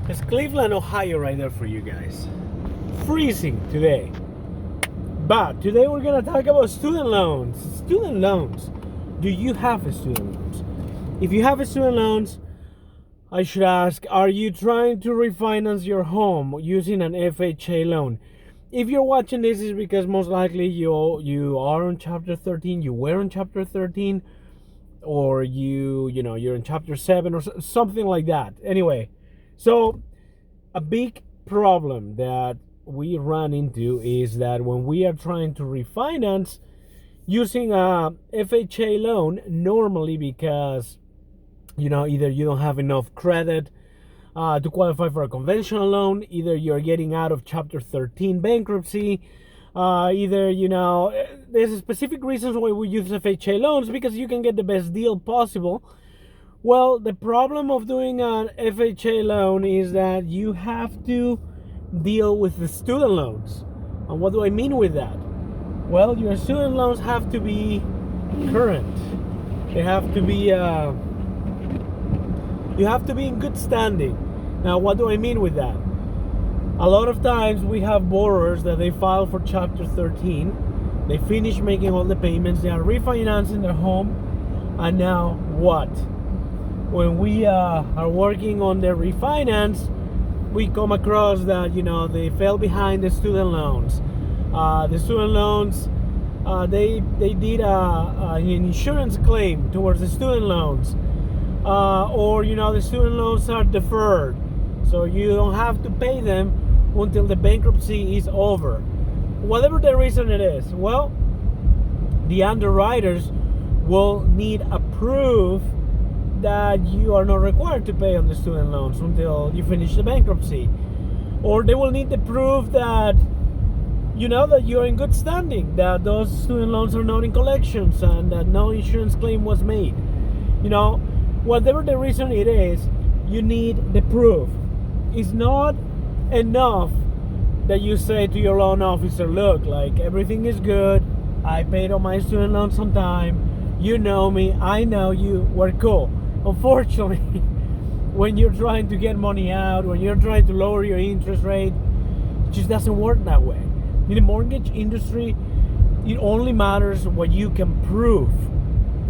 It's Cleveland, Ohio, right there for you guys. Freezing today. But today we're gonna talk about student loans. Student loans. Do you have a student loans? If you have a student loans, I should ask, are you trying to refinance your home using an FHA loan? If you're watching this, is because most likely you are on chapter 13, you were on chapter 13, or you're in chapter 7 or something like that. Anyway, so a big problem that we run into is that when we are trying to refinance using a FHA loan, normally because either you don't have enough credit to qualify for a conventional loan, either you're getting out of chapter 13 bankruptcy, there's specific reasons why we use FHA loans, because you can get the best deal possible. Well, the problem of doing an FHA loan is that you have to deal with the student loans. And what do I mean with that? Well, your student loans have to be current. They have to be you have to be in good standing. Now, what do I mean with that? A lot of times we have borrowers that they file for chapter 13, they finish making all the payments, they are refinancing their home, and now what? When we are working on their refinance, we come across that they fell behind the student loans. The student loans, they did an insurance claim towards the student loans, or the student loans are deferred, so you don't have to pay them until the bankruptcy is over. Whatever the reason it is, well, the underwriters will need a proof that you are not required to pay on the student loans until you finish the bankruptcy, or they will need the proof that that you're in good standing, that those student loans are not in collections, and that no insurance claim was made. Whatever the reason it is, you need the proof. It's not enough that you say to your loan officer, look, like, everything is good, I paid all my student loans on time, you know me, I know you, we're cool. Unfortunately, when you're trying to get money out, when you're trying to lower your interest rate, it just doesn't work that way. In the mortgage industry, it only matters what you can prove.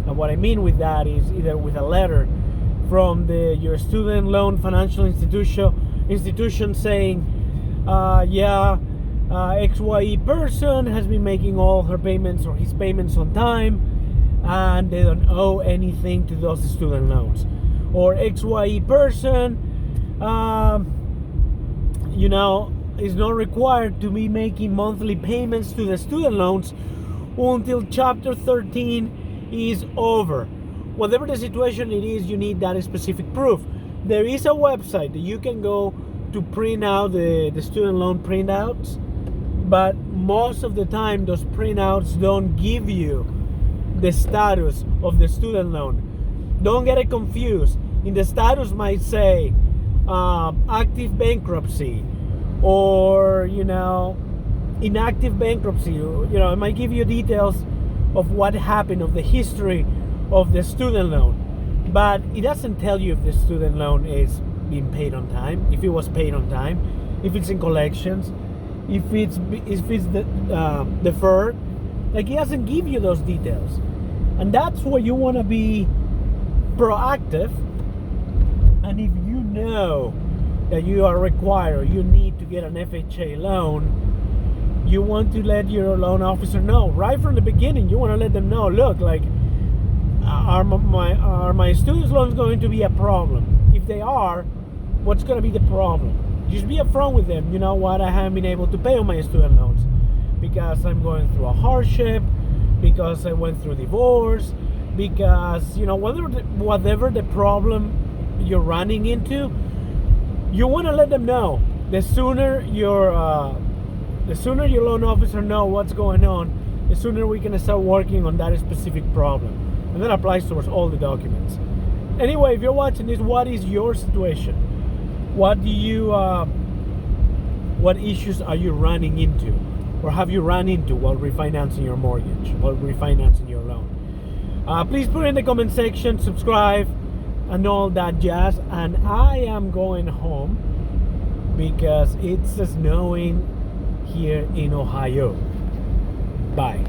And what I mean with that is either with a letter from your student loan financial institution saying, XYE person has been making all her payments or his payments on time, and they don't owe anything to those student loans. Or XYE person, is not required to be making monthly payments to the student loans until chapter 13 is over. Whatever the situation it is, you need that specific proof. There is a website that you can go to print out the student loan printouts, but most of the time those printouts don't give you the status of the student loan. Don't get it confused. In the status might say active bankruptcy, or inactive bankruptcy. It might give you details of what happened, of the history of the student loan, but it doesn't tell you if the student loan is being paid on time, if it was paid on time, if it's in collections, if it's deferred. Like, it doesn't give you those details. And that's where you want to be proactive. And if you know that you are required, you need to get an FHA loan, you want to let your loan officer know right from the beginning. You want to let them know, look, like, are my student loans going to be a problem? If they are, what's going to be the problem? Just be upfront with them. You know what, I haven't been able to pay on my student loans because I'm going through a hardship, because I went through divorce, because whatever the problem you're running into, you want to let them know. The sooner your loan officer know what's going on, the sooner we can start working on that specific problem. And that applies towards all the documents. Anyway, if you're watching this, what is your situation? What issues are you running into, or have you run into while refinancing your mortgage, while refinancing your loan? Please put it in the comment section, subscribe, and all that jazz. And I am going home because it's snowing here in Ohio. Bye.